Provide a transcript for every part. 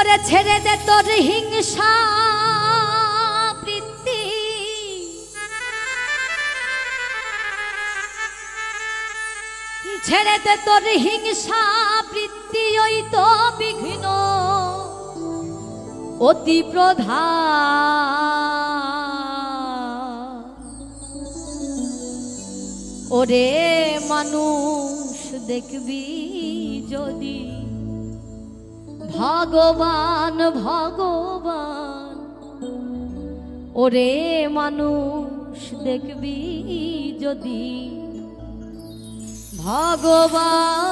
ওরে ছেড়ে দে তোর হিংসা বৃত্তি, ছেড়ে দে তোর হিংসা বৃত্তি, ওই তো বিঘ্ন অতি প্রধান। ওরে মানুষ দেখবি যদি ভগবান ভগবান, ওরে মানুষ দেখবি যদি ভগবান।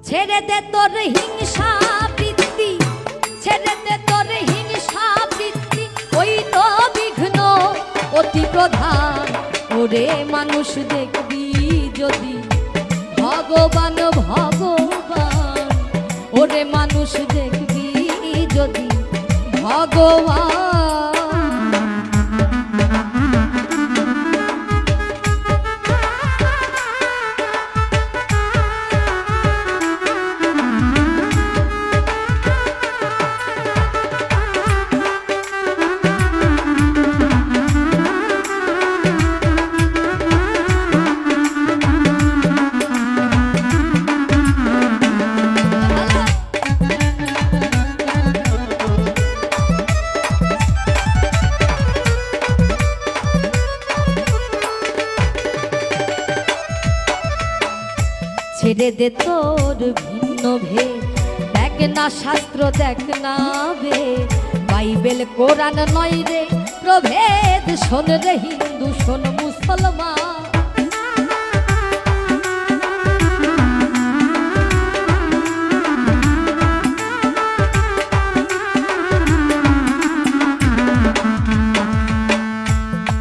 ছেড়ে দে তোর হিংসা বৃত্তি, ছেড়ে দে তোর হিংসা বৃত্তি, ওই তো বিঘ্ন অতি প্রধান। ওরে মানুষ দেখবি যদি ভগবান ভগবান, ওরে মানুষ দেখবি যদি ভগবান। ছেড়ে দে তোর ভিন্ন ভেদ, দেখ না শাস্ত্র দেখ না বেদ, বাইবেল কোরআন নয় রে প্রভেদ। শোন রে হিন্দু শোন মুসলমান,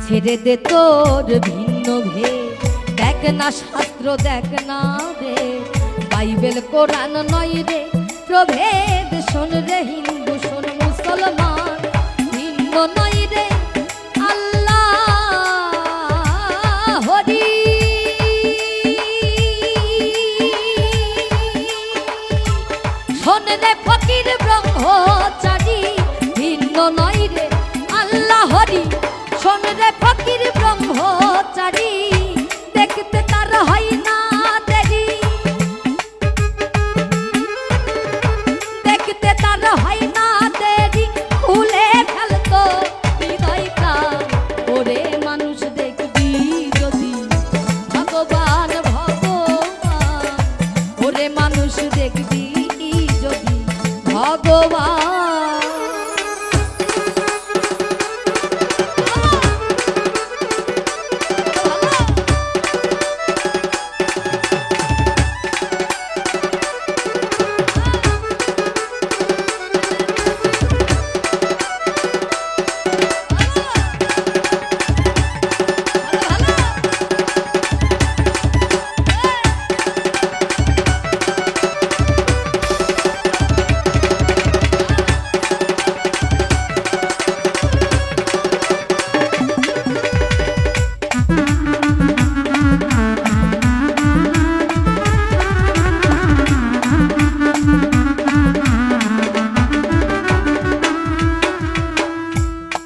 ছেড়ে দে তোর ভিন্ন ভেদ, দেখ না শাস্ত্র দেখ না বেদ, বাইবেল কোরআন নয় রে প্রভেদ। শোন রে হিন্দু শোন মুসলমান, ভিন্ন নয় রে আল্লাহ হরি। শোন রে ফকির ব্রহ্মচারী, ভিন্ন নয় রে আল্লাহ হরি। শোন রে ফকির ব্রহ্মচারী, দেখতে তার হয় না দেরি, দেখতে তার হয় না দেরি, খুলে ফেলতো হৃদয় প্রাণ। ওরে মানুষ দেখবি যদি ভগবান ভগবান, ওরে মানুষ দেখবি যদি ভগবান।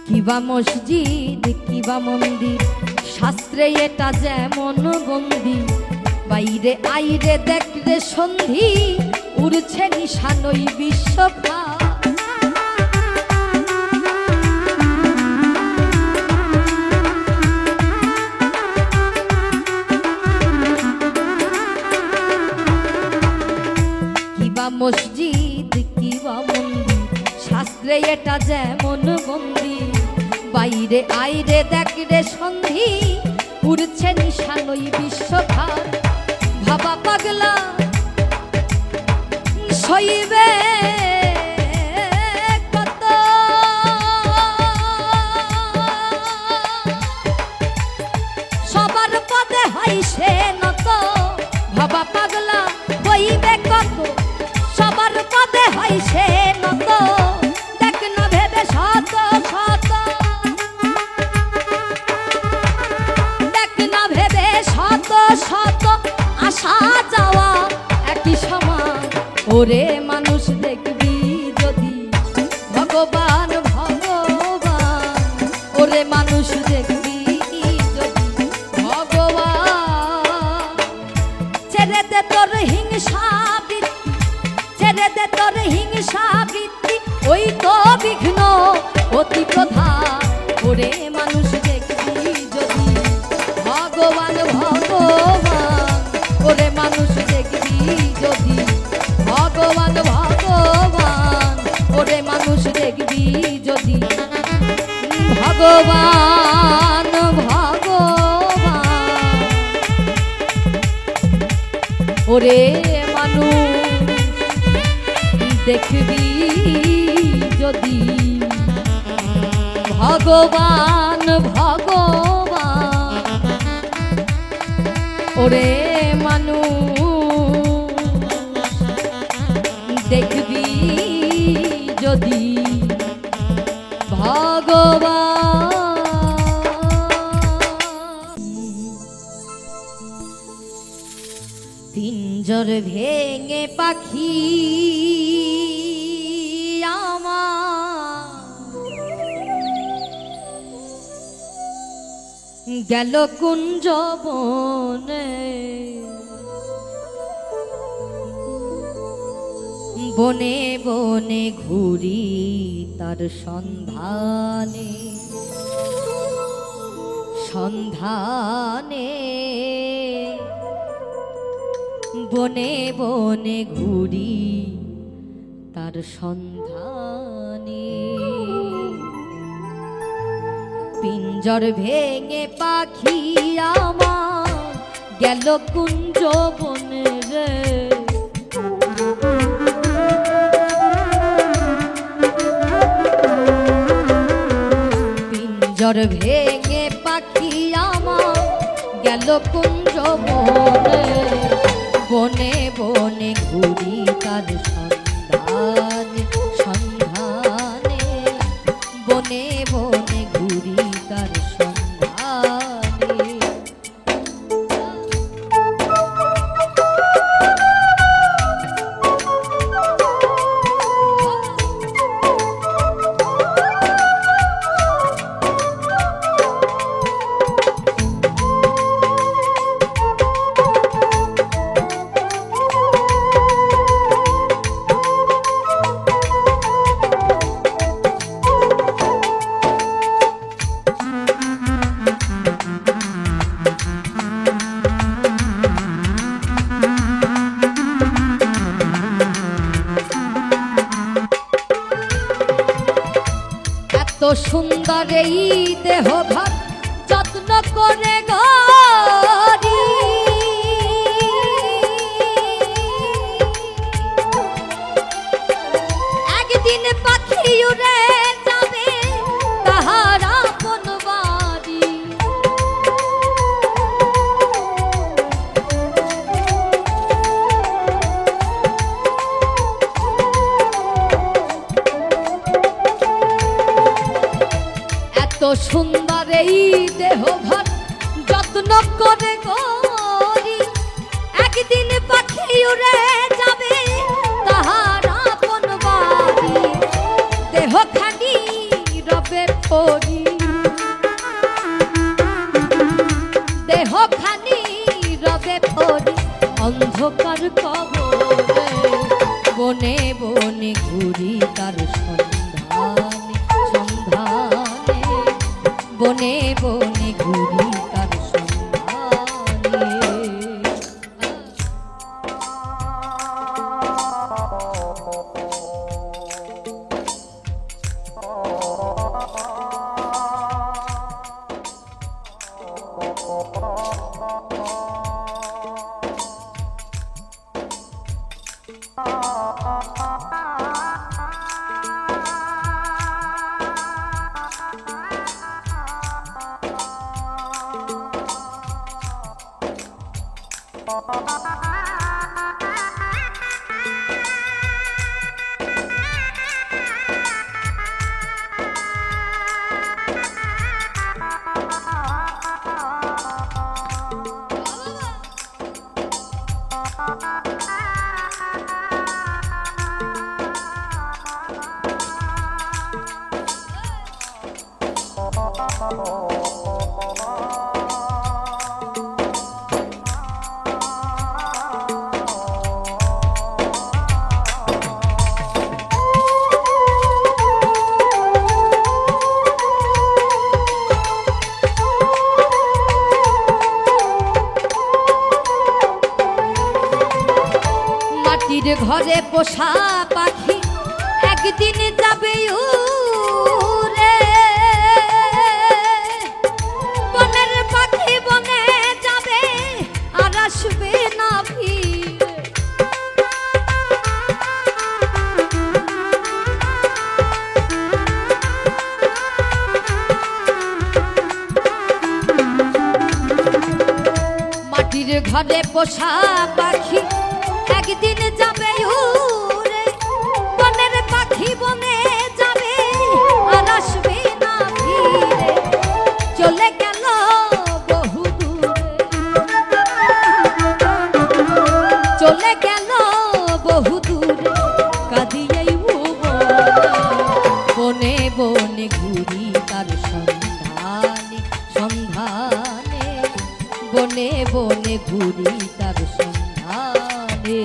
কিবা মসজিদ কিবা মন্দির, শাস্ত্রে এটা যেমন বন্দি, বাইরে আইরে দেখ রে সন্ধি, উড়ছে নিশানই বিশ্বভা। কিবা মসজিদ কিবা মন্দির, শাস্ত্রে এটা যেমন বন্দি, বাইরে আইরে দেখ রে সন্ধি, উড়ছে নিশানই বিশ্বভার। ভাবা পাগলা সইবে কত, সবার পদে হয় সে নত। ভাবা পাগলা বইবে কত, সবার পদে হয় সে নত। দেখ না ভেবে শত শত, দেখ না ভেবে শত শত, আসা যাওয়া একই সমান। ওরে মানুষ দেখবি যদি ভগবান ভগবান, ওরে মানুষ দেখবি যদি ভগবান। ছেড়ে দে তোর হিংসা বৃত্তি, ছেড়ে দে তোর হিংসা বৃত্তি, ওই তো বিঘ্ন অতি প্রধান। ওরে মানুষ দেখবি যদি ভগবান ভগবান, ওরে মানুষ দেখবি যদি ভগবান ভগবান, ওরে মানুষ দেখবি যদি ভগবান ভগবান, ওরে মানুষ দেখবি যদি ভগবান ভগবান, ওরে মানুষ দেখবি যদি ভগবান। পিঞ্জর ভেঙে পাখি গেল কুঞ্জ বনে, বনে বনে ঘুরি তার সন্ধানে, সন্ধানে বনে বনে ঘুরি তার সন্ধানে। পিঞ্জর ভেঙে পাখি আমার গেল কুঞ্জ বনে রে, পিঞ্জর ভেঙে পাখি আমার গেল কুঞ্জ বনে, বনে বনে ঘুরি তার সন্ধানে, সন্ধানে বনে বনে ঘুরি তার সন্ধানে। সুন্দর এই দেহ ভাব যত্ন করে গড়ি, একদিন পাখি উড়ে যাবে তাহার আপন বাড়ি। সুন্দর এই দেহ ভার যত্ন করে করি, একদিন পাখি উড়ে যাবে তাহার আপন বাড়ি। দেহ খানি রবে পরি, দেহ খানি রবে পরি অন্ধকার কবরে, বনে বনে ঘুরি তার সন্ধানে, সন্ধানে বনে বনে ঘুরি তার সন্ধানে। মাটির ঘরে পোষা পাখি একদিন যাবে উড়ে, বনের পাখি বনে যাবে আর আসবে না ফিরে। মাটির ঘরে পোষা পাখি একদিন যাবে উড়ে, বনের পাখি বনে যাবে আর আসবে না ফিরে। চলে গেল বহু দূরে, চলে গেল বহু দূরে, কাঁদিয়েই বনে বনে ঘুরি তার সন্ধানে সন্ধানে, বনে বনে ঘুরি তার সন্ধানে।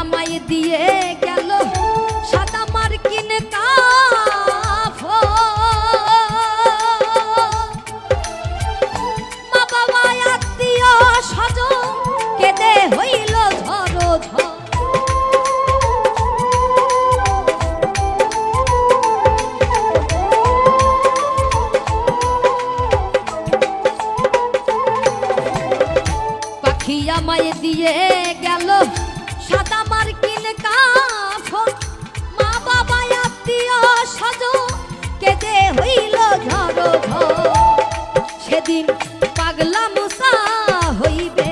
আমায় দিয়ে গেল সাদা মার্কিন কাফন, মা বাবা আত্মীয় স্বজন কেঁদে হইল ঝড়ো ঝড়। পাখি আমায় দিয়ে গেল সাদা মার্কিন কাফন, মা বাবা আত্মীয় স্বজন কেঁদে হইল ঝড়ো ঝড়। সেদিন পাগলা মুসা হইবে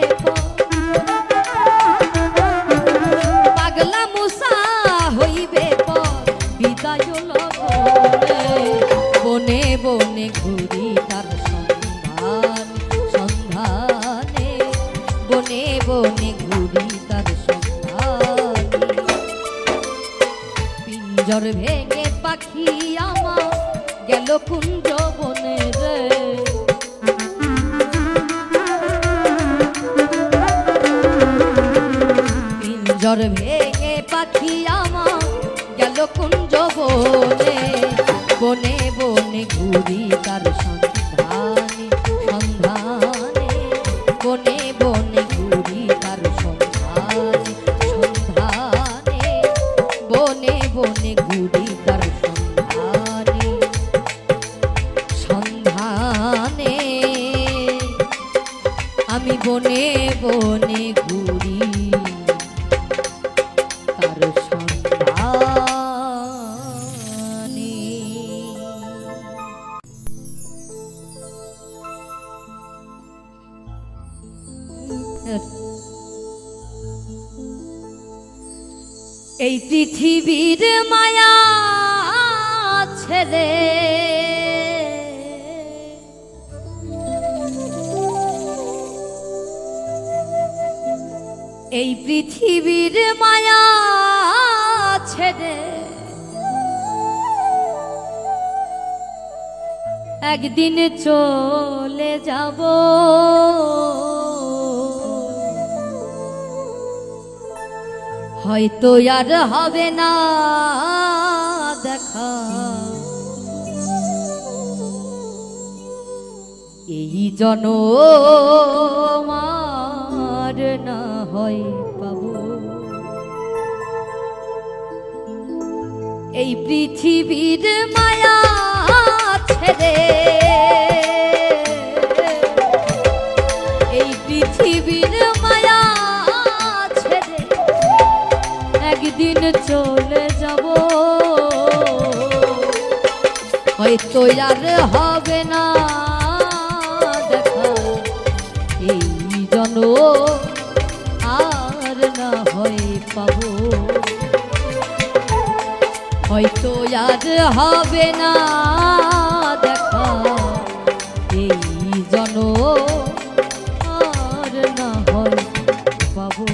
পাগলা মুসা হইবে বিদায় বনে বনে ঘুরি তার সন্ধান সন্ধানে, বনে বনে ঘুরি তার পিঞ্জর ভেঙে পাখি আমার গেল কুঞ্জ বনে রে। পিঞ্জর ভেঙে পাখি আমার গেল কুঞ্জ বনে, বনে বনে ঘুরি তার সন্ধানে সন্ধানে, বনে বনে ঘুরি তার সন্ধানে সন্ধানে, বনে বনে ঘুরি তার সন্ধানে সন্ধানে, আমি বনে বনে ঘুরি তার সন্ধানে। এই পৃথিবীর মায়া ছেড়ে এই পৃথিবীর মায়া ছেড়ে একদিন চলে যাব, হয়তো আর হবে না দেখা, এই জনম আর না হয় পাবো। এই পৃথিবীর মায়া ছেড়ে হয়তো আর হবে না দেখা এই জনম, আর না হয় পাবো। হয়তো আর হবে না দেখা এই জনম, আর না হয় পাবো।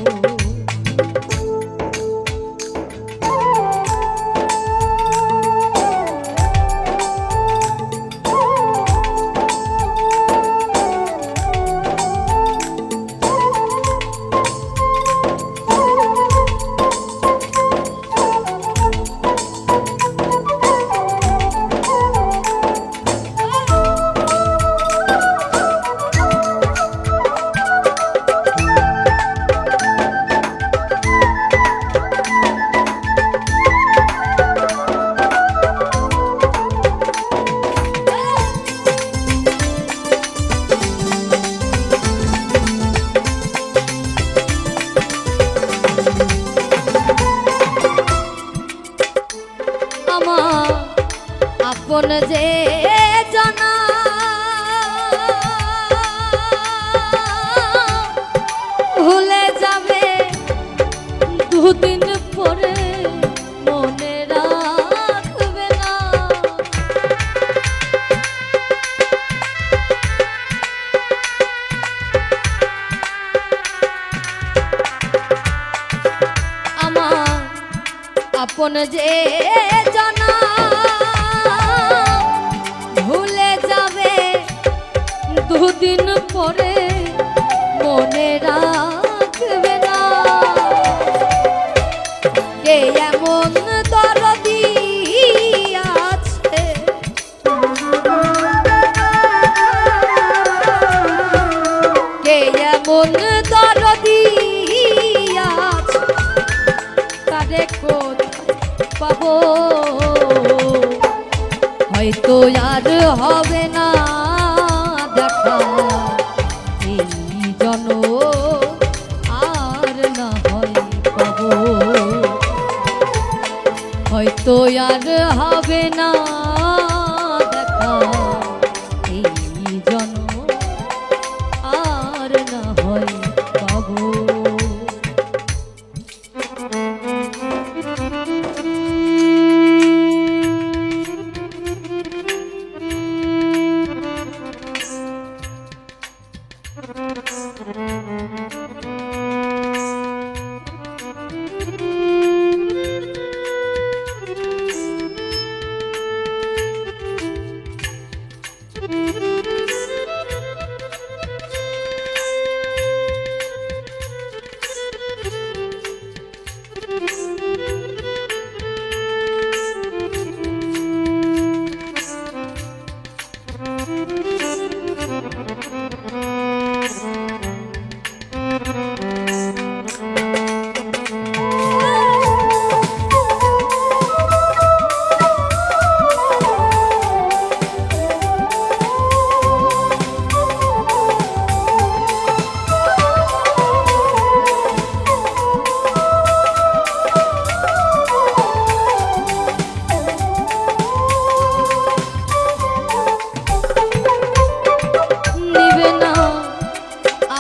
আপন যে জানা ভুলে যাবে দুদিন পরে, মনে রাখবে না। আমার আপন যে জানা ভুলে যাবে দুদিন পরে, মনে রাখবে না। কে এমন দরদি আছে, কে এমন দরদি আছে, তারে কোথায় পাবো। হয়তো আর হবে না দেখা এই জনম, আর না হয় পাবো। হয়তো আর হবে না দেখা এই জনম, আর না হয় পাবো।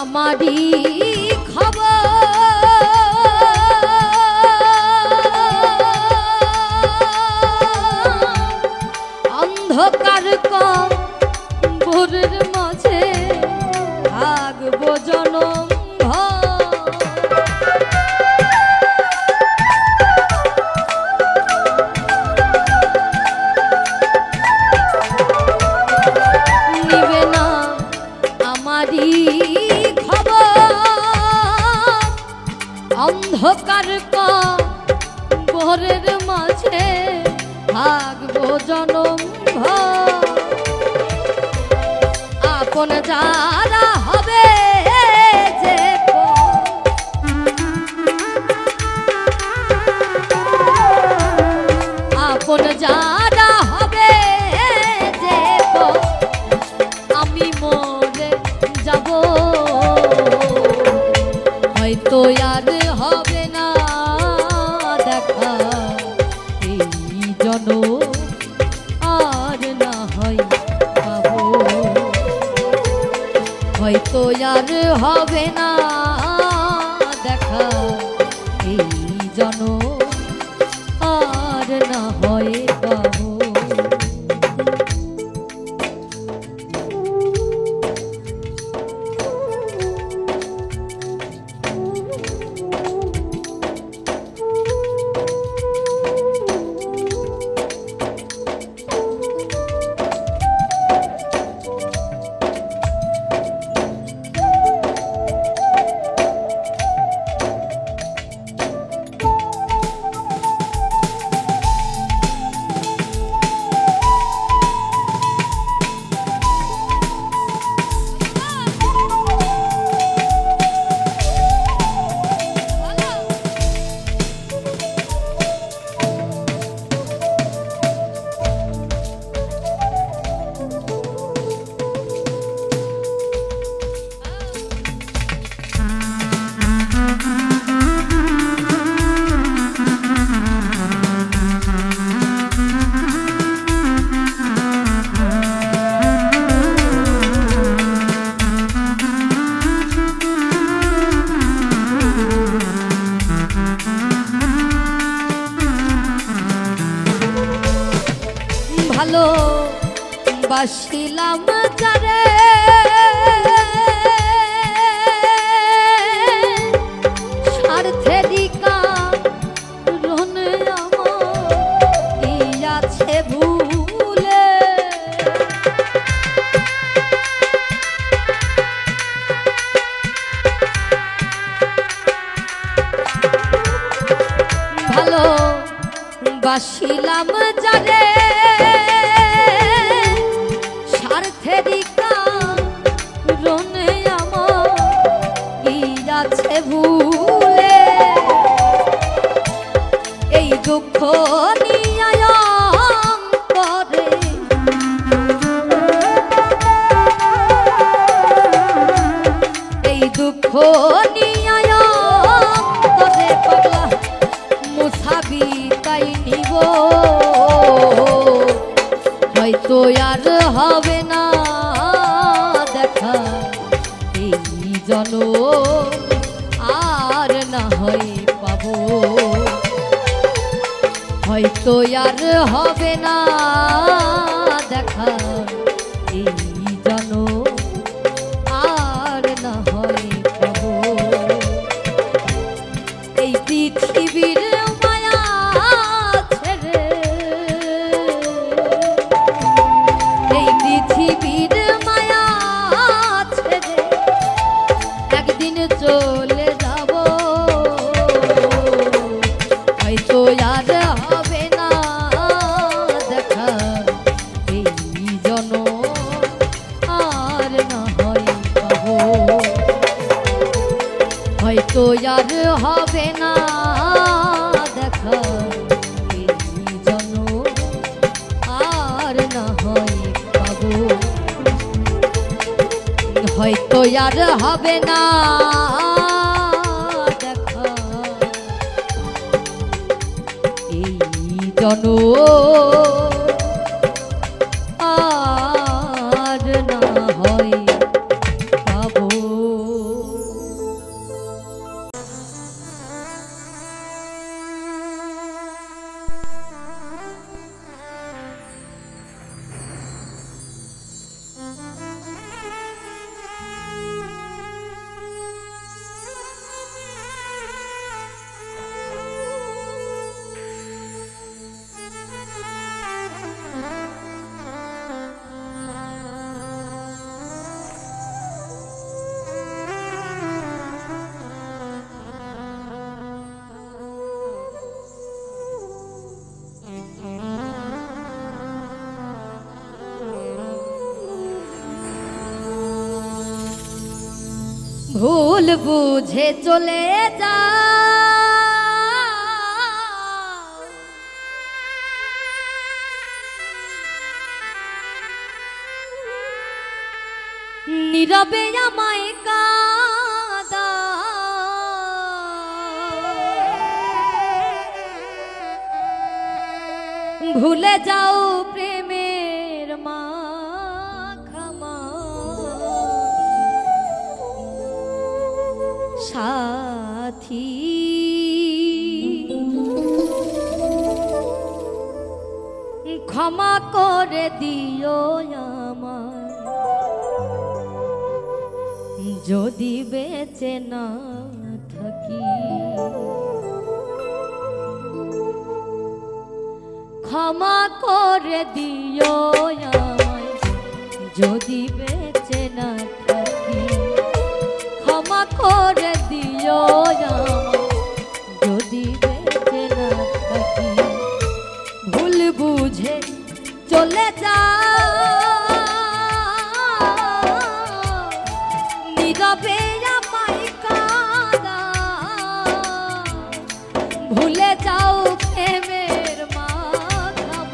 আমারই খবর অন্ধকার কবরের মাঝে থাকবো জনম ভর। নিবে না আমারই অন্ধকার কবরের মাঝে থাকবো জনম ভর। আপন যারা হবে যে আপন যারা হবে যে আমি মরে যাব। হয়তো আর হবে না দেখা এই জনম, আর না হয়তো আর হবে না দেখা এই জনম, আর না হয় পাবো। ভালো বাসিলাম যারে স্বার্থেরই কারণে আমার কি আছে ভুলে, ভালো বাসিলাম যারে স্বার্থেরই কারণে আমার কি আছে ভুলে, এই দুঃখ নিয়ে করে এই দুঃখ নিয়ে করে পাগলা মুছাবি তাই নিব, হয়তো আর হবে না দেখা এই জনম, আর না হয় পাবো। হয়তো আর হবে না দেখা এই জনম, আর না হয় পাবো। এই পৃথিবীর মায়া ছেড়ে, এই পৃথিবীর মায়া ছেড়ে একদিন চলে যাব, হয়তো আর হবে না দেখা এই জনম, আর না হয় পাবো। হয়তো আর হবে না দেখা এই জনম, আর না হয় পাবো। হয়তো আর হবে না দেখা এই জনম, আর না হয় পাবো। ভুল বুঝে চলে যা নীরবে আমায় কাঁদা, ভুলে যাও প্রেমের মাখামা সাথী। ক্ষমা করে দিও আমায় যদি বেঁচে না থাকি। ক্ষমা করে দিও আমায় যদি বেঁচে না থাকি। ক্ষমা করে দিও আমায় যদি বেঁচে না থাকি। ভুল বুঝে চলে যা নীরবে আমায় কাঁদা। ভুলে যাও প্রেমের মাখামাখি।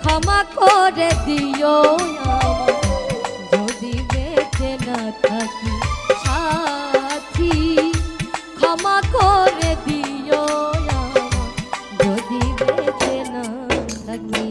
ক্ষমা করে দিও যদি বেঁচে না থাকি সাথী। ক্ষমা করে দিও যদি বেঁচে না থাকি।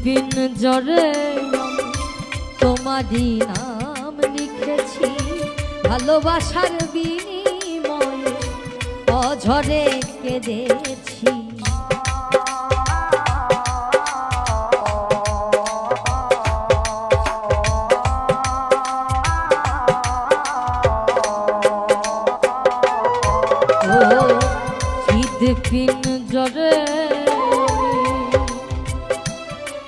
পিঞ্জরে তোমারই নাম লিখেছি। ভালোবাসার বিনিময়ে অঝরে কেঁদেছি। পিঞ্জরে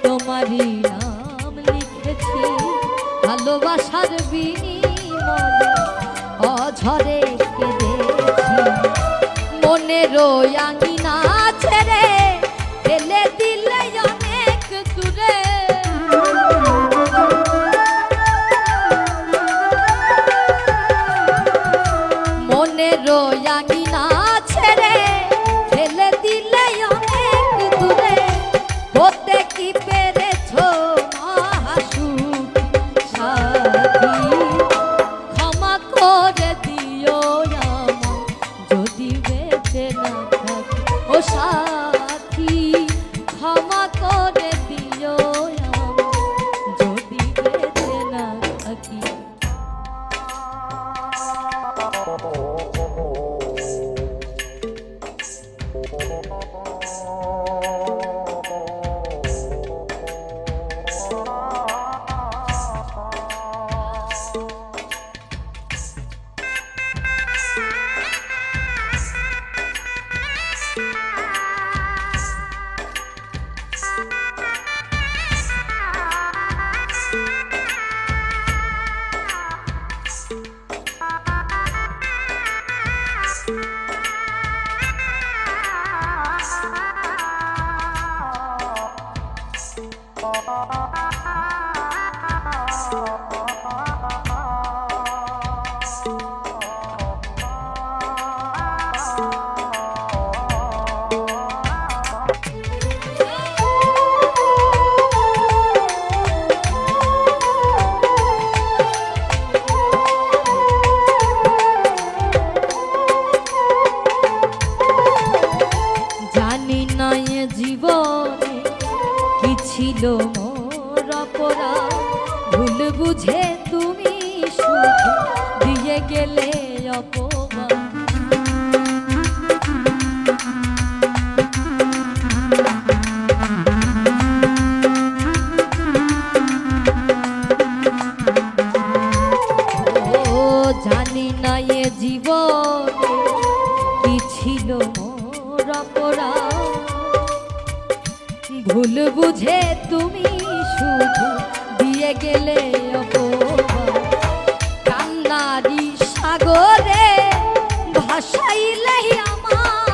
তোমারই নাম লিখেছি। ভালোবাসার বিনিময়ে অঝরে কেঁদেছি। মনের আঙিনা ছেড়ে ফেলে দিলে অনেক দূরে। মনের আঙিনা ছেড়ে ফেলে দিলে অনেক দূরে। হতে কি পেরেছো মহাসুখ সাথী। ক্ষমা করে দিও আমায় যদি বেঁচে না থাকি। ও সাথী ক্ষমা করে দিও আমায় যদি বেঁচে না থাকি। জীবনে কি ছিল মোর অপরাধ। ভুল বুঝে তুমি শুধু দিয়ে গেলে অপমান। ও জানি না এ জীবনে কি ছিল মোর অপরাধ। ভুল বুঝে তুমি শুধু দিয়ে গেলে অপমান। কান্নারি সাগরে ভাসাইলে আমার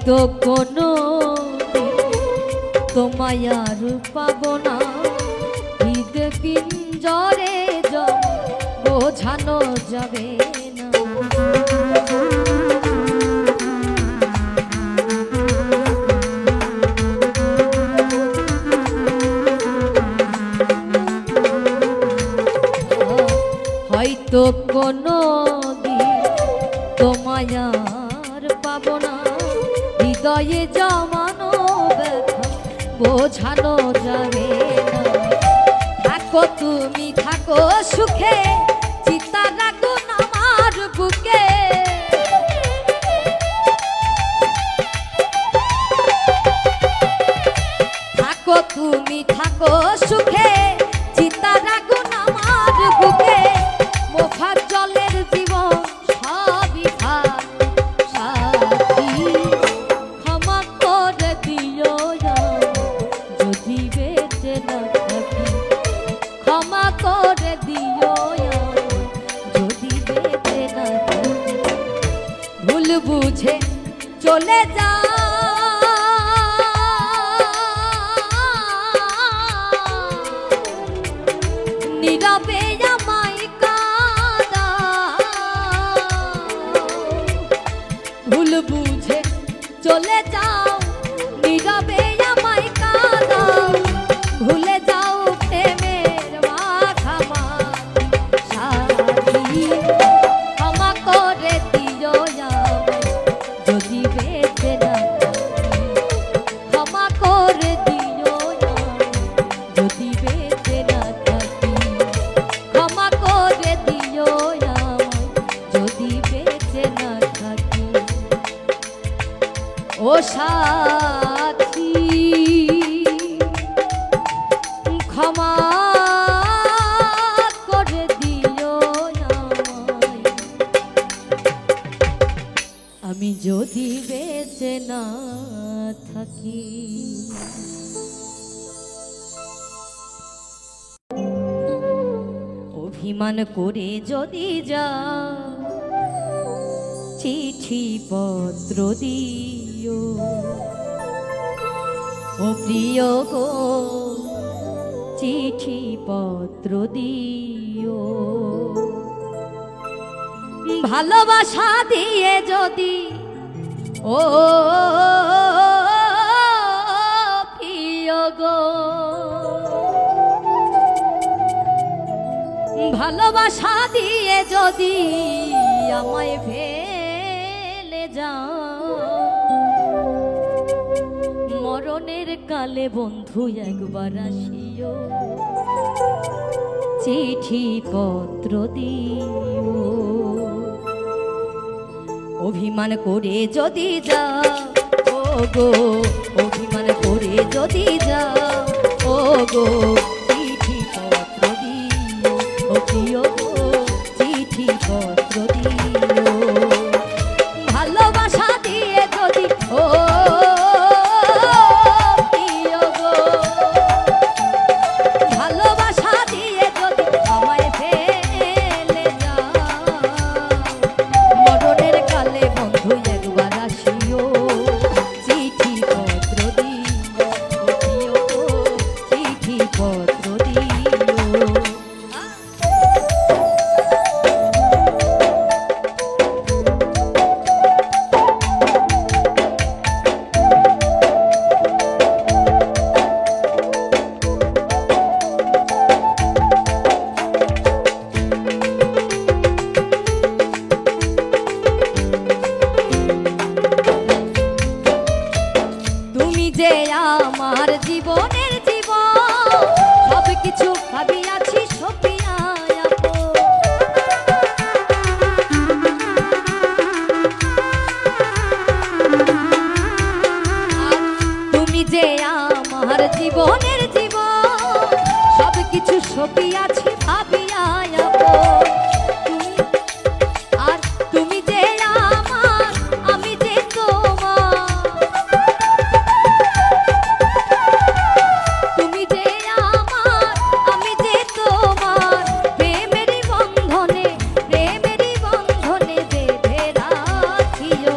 হয়তো কোনো তোমায় আর পাবো না, হৃদ পিঞ্জরে বোঝানো যাবে না। হয়তো কোনো দিন তোমায় আর পাবো না, হৃদয়ে জমানো ব্যথা বোঝানো যাবে না। থাকো তুমি থাকো সুখে, চিতার আগুন আমার বুকে। থাকো তুমি থাকো সুখে, চিতার আগুন আমার বুকে। মোখার জলের জীবন সবই ভাত সাথী, ক্ষমা করে দিও যদি বেঁচে না থাকি। ক্ষমা করে দিও যদি বেঁচে না থাকি। ভুল বুঝে চলে যা, নীরবে আমায় কাঁদাও। ভুল বুঝে চলে যাও, নীরবে আমায় কাঁদাও। ভুলে যাও প্রেমের মাখামাখি সাথী, ক্ষমা করে দিও যদি বেঁচে না থাকি। ক্ষমা করে দিও যদি বেঁচে না থাকি। ক্ষমা করে দিও যদি বেঁচে না থাকি। ও সাথী ক্ষমা করে দিও আমায়, আমি যদি বেঁচে না থাকি। অভিমান করে যদি যা চিঠি পত্র দিও, ও প্রিয় গো চিঠি পত্র দিও। ভালোবাসা দিয়ে যদি ও প্রিয় গো, ভালোবাসা দিয়ে যদি আমায় ফেলে যাও, মরণের কালে বন্ধু একবার আসিও, চিঠি পত্র দিও। অভিমান করে যদি যাও ও গো, অভিমান করে যদি যাও ও গো, চিঠি পত্র দিও। ও প্রিয় গো চিঠি পত্র দিও। ভালোবাসা দিয়ে যদি ও প্রিয় গো, ভালোবাসা দিয়ে যদি আমায় ফেলে যাও, মরণের কালে বন্ধু একবার আসিও, চিঠি পত্র দিও। ও প্রিয় গো চিঠি পত্র দিও। তুমি যে আমার জীবনের জীবন, সব কিছু ভাবিয়াছি সপিয়ায় আপন। তুমি যে আমার জীবনের জীবন, সব কিছু সপিয়াছি ভাবিয়ায় আপন। আর তুমি যে আমার, আমি যে তোমার। তুমি যে আমার, আমি যে তোমার। প্রেমেরই বন্ধনে, প্রেমেরই বন্ধনে বেঁধে রাখিও।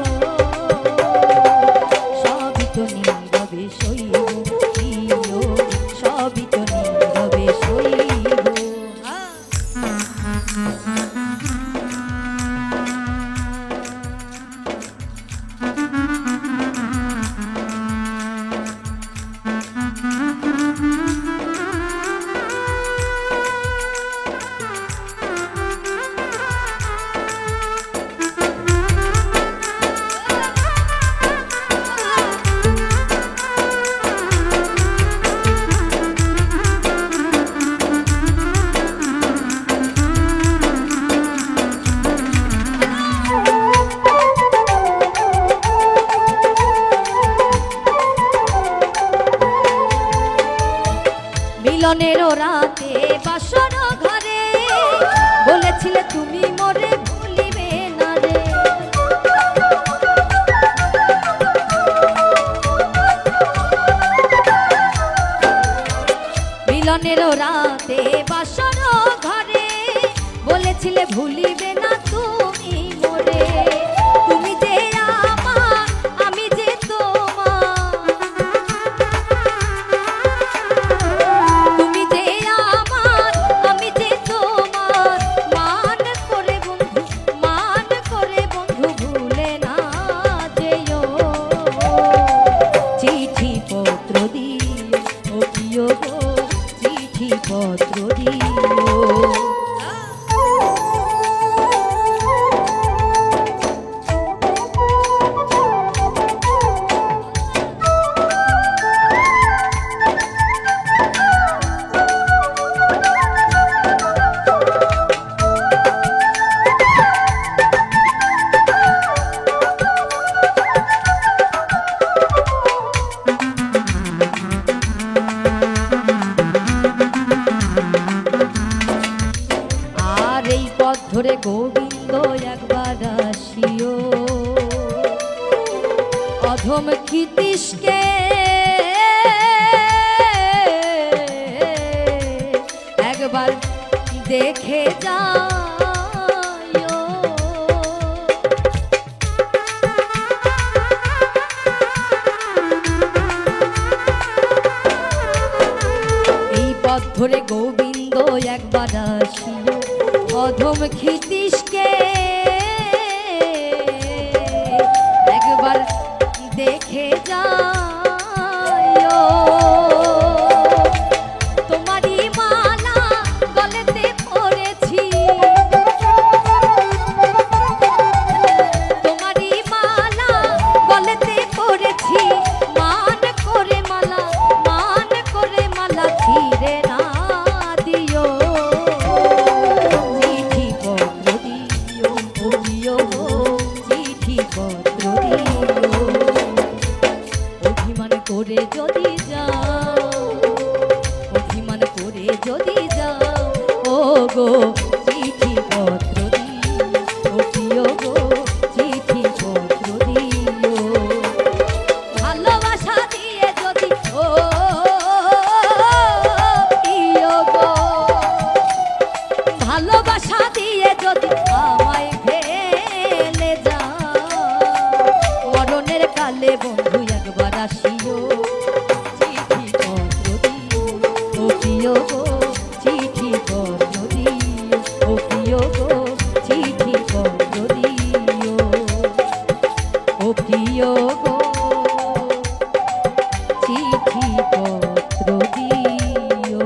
মিলনের রাতে বাসর ঘরে বলেছিলে তুমি মোরে ভুলিবে না রে। মিলনের রাতে বাসর ঘরে বলেছিলে ভুলিবে না তুমি মোরে। তুমি যে আমার আমি যে তোমার, তুমি যে আমার আমি যে তোমার, মান করে বন্ধু মান করে বন্ধু ভুলে না যেও। চিঠি পত্র দিও ও প্রিয় গো, চিঠি পত্র দিও। ধরে গোবিন্দ একবার আসিও, অধম ক্ষিতীশকে একবার দেখে যাও। এই পথ ধরে গোবিন্দ একবার আসিও, অধম ক্ষিতীশকে একবার দেখে যাও। তোমারই মালা গলেতে পড়েছি, তোমারই মালা গলেতে পড়েছি, মান করে মালা মান করে মালা ছিঁড়ে না দিও। অভিমান করে যদি যাও, অভিমান করে যদি যাও, ও গো চিঠি পত্র দিও, ও প্রিয় গো চিঠি পত্র দিও। ভালোবাসা দিয়ে যদি ও প্রিয় গো, ভালোবাসা দিয়ে যদি আমায় ফেলে যাও, মরণের কালে বন্ধু একবার আসিও। চিঠি পত্র দিও ও প্রিয় গো, চিঠি পত্র দিও ও প্রিয় গো, চিঠি পত্র দিও ও প্রিয় গো, চিঠি পত্র দিও।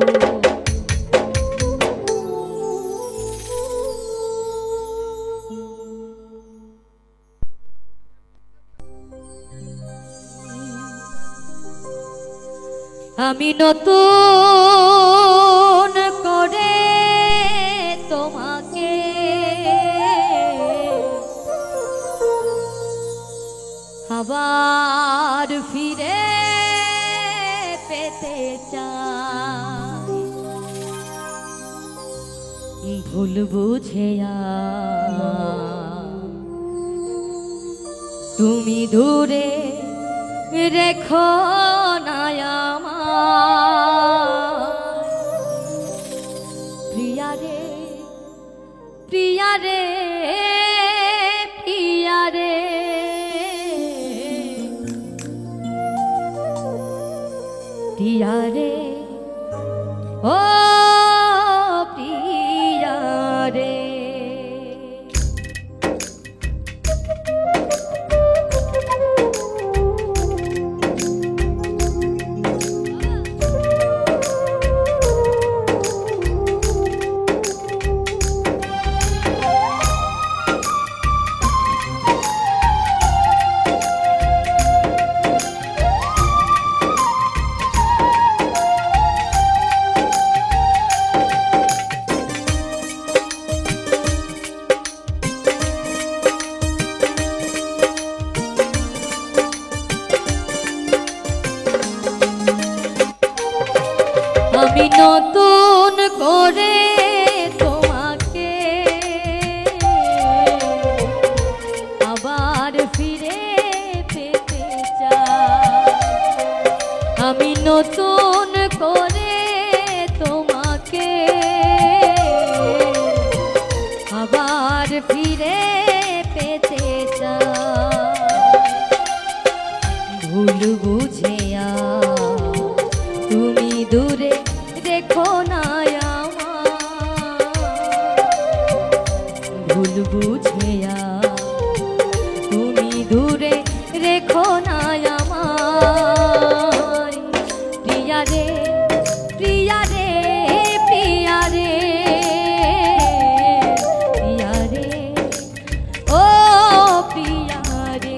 আমি নতুন করে তোমাকে আবার ফিরে পেতে চাই, ভুল বুঝে তুমি দূরে রেখো না আমার। প্রিয়া রে প্রিয়া রে প্রিয়া রে, প্রিয়া রে ও প্রিয়া রে। নতুন করে তোমাকে আবার ফিরে পেতে চাই। আমি নতুন করে তোমাকে আবার ফিরে পেতে চাই। ভুল বুঝেয়া তুমি দূরে দেখো না আমার, ভুল বুঝেয়া তুমি দূরে রেখো না আমার। প্রিয়া রে প্রিয়া রে প্রিয়া রে প্রিয়া রে ও প্রিয়া রে।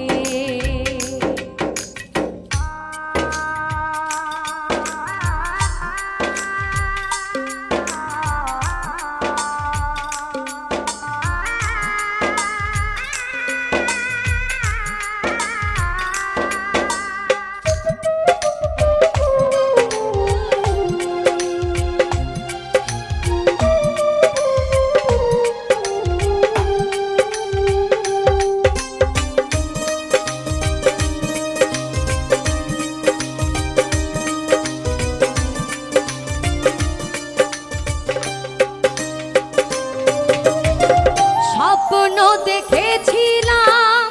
স্বপ্ন দেখেছিলাম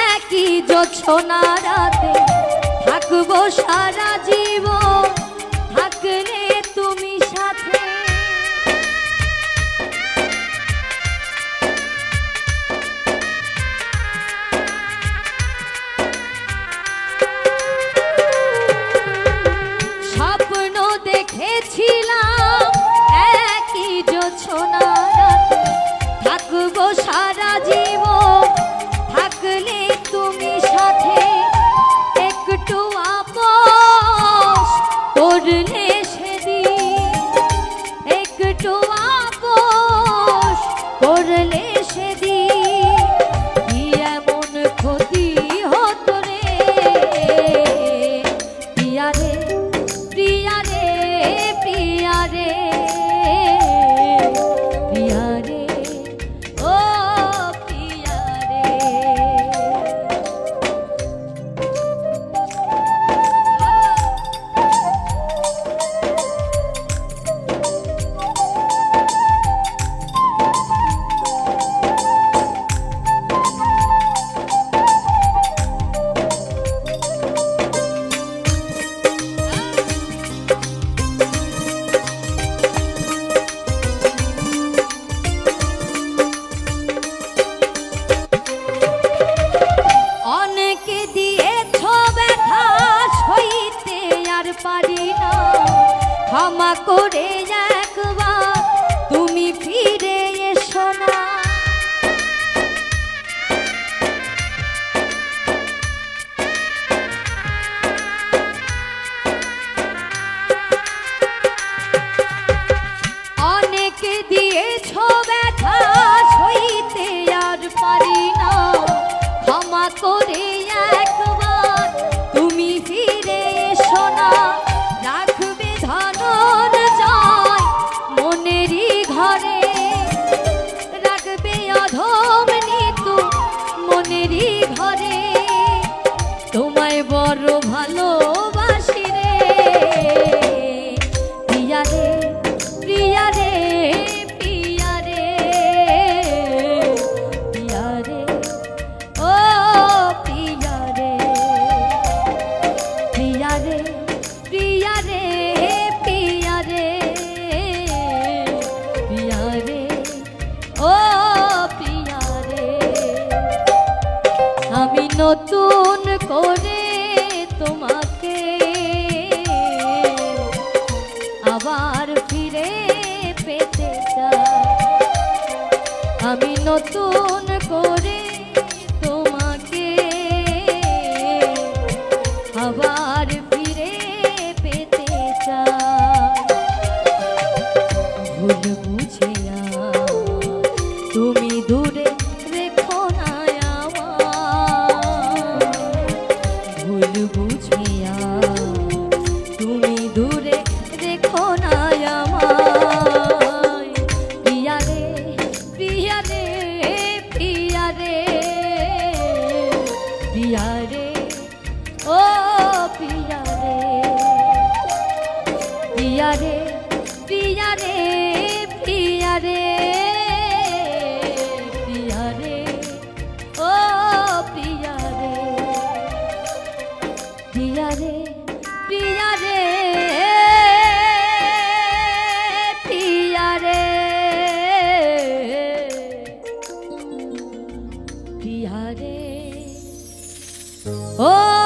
একই জোছনা রাতে থাকবো সারা জীবন, থাকলে তুমি সাথে। স্বপ্ন দেখেছিলাম একই জোছনা রাতে থাকবো সারা জীবন, থাকলে তুমি সাথে। একটু আপোষ করলে সেদিন, একটু আপোষ করলে সেদিন কি এমন ক্ষতি হতো রে। প্রিয়া রে প্রিয়া রে প্রিয়া রে প্রিয়া রে ও প্রিয়া রে। অনেকে দিয়েছ ব্যথা সইতে আর পারি না, ক্ষমা করে একবার তুমি ফিরে এসো না। অনেকে দিয়েছ ব্যথা সইতে আর পারি না, ক্ষমা করে একবার তুমি ফিরে এসো না। রাখবে ধনঞ্জয় মনেরই ঘরে, রাখবে অধম নিতু মনেরই ঘরে। তোমায় বড় ভালোবাসি রে। প্রিয়া রে প্রিয়া রে প্রিয়া রে প্রিয়া রে ও প্রিয়া রে। প্রিয়া রে প্রিয়া রে প্রিয়া রে প্রিয়া রে ও প্রিয়া রে। আমি নতুন করে তোমাকে আবার ফিরে পেতে চাই। আমি নতুন করে তোমাকে আবার ফিরে পেতে চাই। ভুল বুঝিয়া তুমি দূরে রেখো না আমার, ভুল বুঝিয়া তুমি দূরে রেখো না पिया रे ओ पिया रे पिया रे पिया रे पिया रे पिया रे ओ पिया रे पिया रे पिया रे पिया रे पिया रे ओ